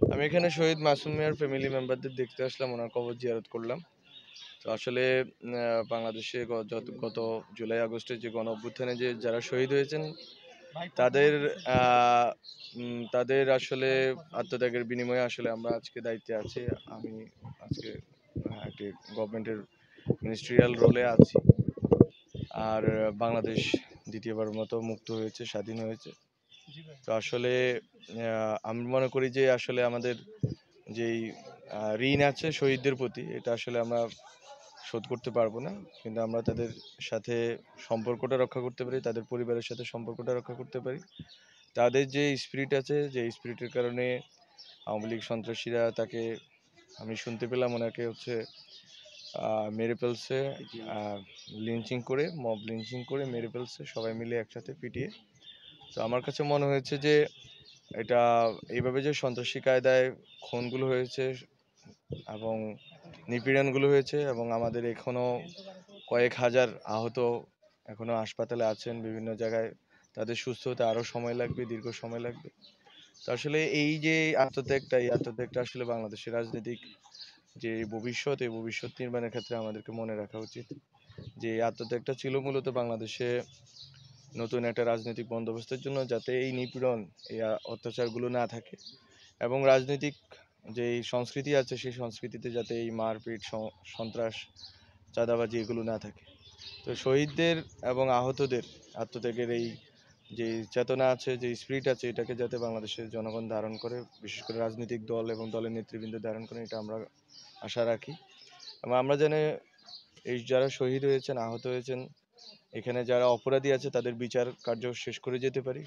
আমি এখানে শহীদ মাসুম মিয়ার ফ্যামিলি মেম্বারদের দেখতে আসলাম, ওনার কবর জিয়ারত করলাম। তো আসলে বাংলাদেশে গত জুলাই আগস্টে যে গণ অভ্যুত্থানে যে যারা শহীদ হয়েছেন তাদের তাদের আসলে আত্মত্যাগের বিনিময়ে আসলে আমরা আজকে দায়িত্বে আছি। আমি আজকে একটি গভর্নমেন্টের মিনিস্ট্রিয়াল রোলে আছি। আর বাংলাদেশ দ্বিতীয়বার মতো মুক্ত হয়েছে, স্বাধীন হয়েছে। তো আসলে আমি মনে করি যে আসলে আমাদের যেই ঋণ আছে শহীদদের প্রতি, এটা আসলে আমরা শোধ করতে পারবো না, কিন্তু আমরা তাদের সাথে সম্পর্কটা রক্ষা করতে পারি, তাদের পরিবারের সাথে সম্পর্কটা রক্ষা করতে পারি। তাদের যে স্পিরিট আছে, যে স্পিরিটের কারণে আওয়ামী লীগ সন্ত্রাসীরা তাকে, আমি শুনতে পেলাম ওনাকে হচ্ছে মেরে ফেলছে, লিঞ্চিং করে, মব লিঞ্চিং করে মেরে ফেলছে, সবাই মিলে একসাথে পিটিয়ে। তো আমার কাছে মনে হয়েছে যে এটা এইভাবে যে সন্ত্রাসী কায়দায় খুনগুলো হয়েছে এবং নিপীড়নগুলো হয়েছে, এবং আমাদের এখনো কয়েক হাজার আহত এখনো হাসপাতালে আছেন, বিভিন্ন জায়গায় তাদের সুস্থ হতে আরও সময় লাগবে, দীর্ঘ সময় লাগবে। তো আসলে এই যে এই আত্মত্যাগটা আসলে বাংলাদেশের রাজনৈতিক যে ভবিষ্যৎ, এই ভবিষ্যৎ নির্মাণের ক্ষেত্রে আমাদেরকে মনে রাখা উচিত যে এই আত্মত্যাগটা ছিল মূলত বাংলাদেশে নতুন একটা রাজনৈতিক বন্দোবস্তের জন্য, যাতে এই নিপীড়ন, এই অত্যাচারগুলো না থাকে, এবং রাজনৈতিক যে সংস্কৃতি আছে সেই সংস্কৃতিতে যাতে এই মারপিট, সন্ত্রাস, চাঁদাবাজি এগুলো না থাকে। তো শহীদদের এবং আহতদের আত্মত্যাগের এই যে চেতনা আছে, যে স্পিরিট আছে, এটাকে যাতে বাংলাদেশের জনগণ ধারণ করে, বিশেষ করে রাজনৈতিক দল এবং দলের নেতৃবৃন্দ ধারণ করে, এটা আমরা আশা রাখি। এবং আমরা জানি এই যারা শহীদ হয়েছেন, আহত হয়েছেন, এখানে যারা অপরাধী আছে তাদের বিচার কার্য শেষ করে যেতে পারি।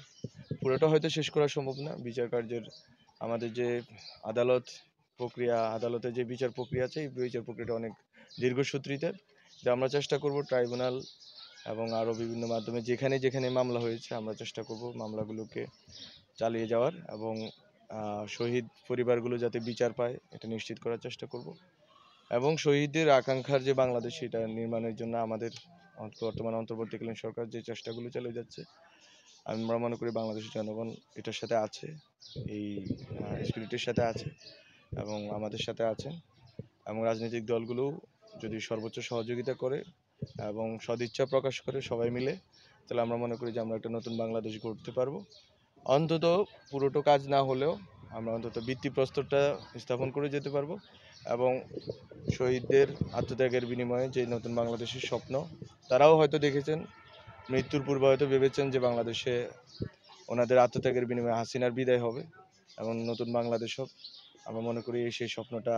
পুরোটা হয়তো শেষ করা সম্ভব না, বিচার কার্যের আমাদের যে আদালতের যে বিচার প্রক্রিয়া আছে, এই বিচার প্রক্রিয়াটা অনেক দীর্ঘসূত্রিতার। যা আমরা চেষ্টা করব ট্রাইব্যুনাল এবং আরও বিভিন্ন মাধ্যমে যেখানে যেখানে মামলা হয়েছে আমরা চেষ্টা করব মামলাগুলোকে চালিয়ে যাওয়ার, এবং শহীদ পরিবারগুলো যাতে বিচার পায় এটা নিশ্চিত করার চেষ্টা করব। এবং শহীদদের আকাঙ্ক্ষার যে বাংলাদেশ, এটা নির্মাণের জন্য আমাদের বর্তমান অন্তর্বর্তীকালীন সরকার যে চেষ্টাগুলো চালিয়ে যাচ্ছে, আমরা মনে করি বাংলাদেশের জনগণ এটার সাথে আছে, এই স্পিরিটের সাথে আছে এবং আমাদের সাথে আছেন। এবং রাজনৈতিক দলগুলো যদি সর্বোচ্চ সহযোগিতা করে এবং সদিচ্ছা প্রকাশ করে সবাই মিলে, তাহলে আমরা মনে করি যে আমরা একটা নতুন বাংলাদেশ গড়তে পারবো। অন্তত পুরোটো কাজ না হলেও আমরা অন্তত ভিত্তিপ্রস্তরটা স্থাপন করে যেতে পারবো, এবং শহীদদের আত্মত্যাগের বিনিময়ে যে নতুন বাংলাদেশের স্বপ্ন, তারাও হয়তো দেখেছেন, মৃত্যুর পূর্বে হয়তো ভেবেছেন যে বাংলাদেশে ওনাদের আত্মত্যাগের বিনিময়ে হাসিনার বিদায় হবে এবং নতুন বাংলাদেশ হোক। আমরা মনে করি সেই স্বপ্নটা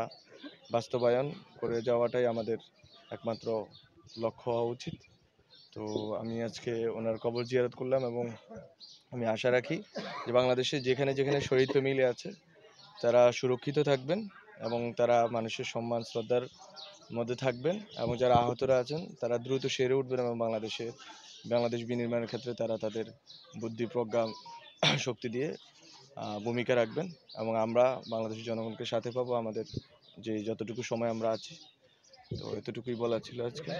বাস্তবায়ন করে যাওয়াটাই আমাদের একমাত্র লক্ষ্য হওয়া উচিত। তো আমি আজকে ওনার কবর জিয়ারত করলাম, এবং আমি আশা রাখি যে বাংলাদেশে যেখানে যেখানে শহীদ ফ্যামিলি আছে তারা সুরক্ষিত থাকবেন, এবং তারা মানুষের সম্মান শ্রদ্ধার মধ্যে থাকবেন, এবং যারা আহতরা আছেন তারা দ্রুত সেরে উঠবেন, এবং বাংলাদেশ বিনির্মাণের ক্ষেত্রে তারা তাদের বুদ্ধি, প্রজ্ঞা, শক্তি দিয়ে ভূমিকা রাখবেন। এবং আমরা বাংলাদেশের জনগণকে সাথে পাবো আমাদের যে যতটুকু সময় আমরা আছি। তো এতটুকুই বলার ছিল আজকে।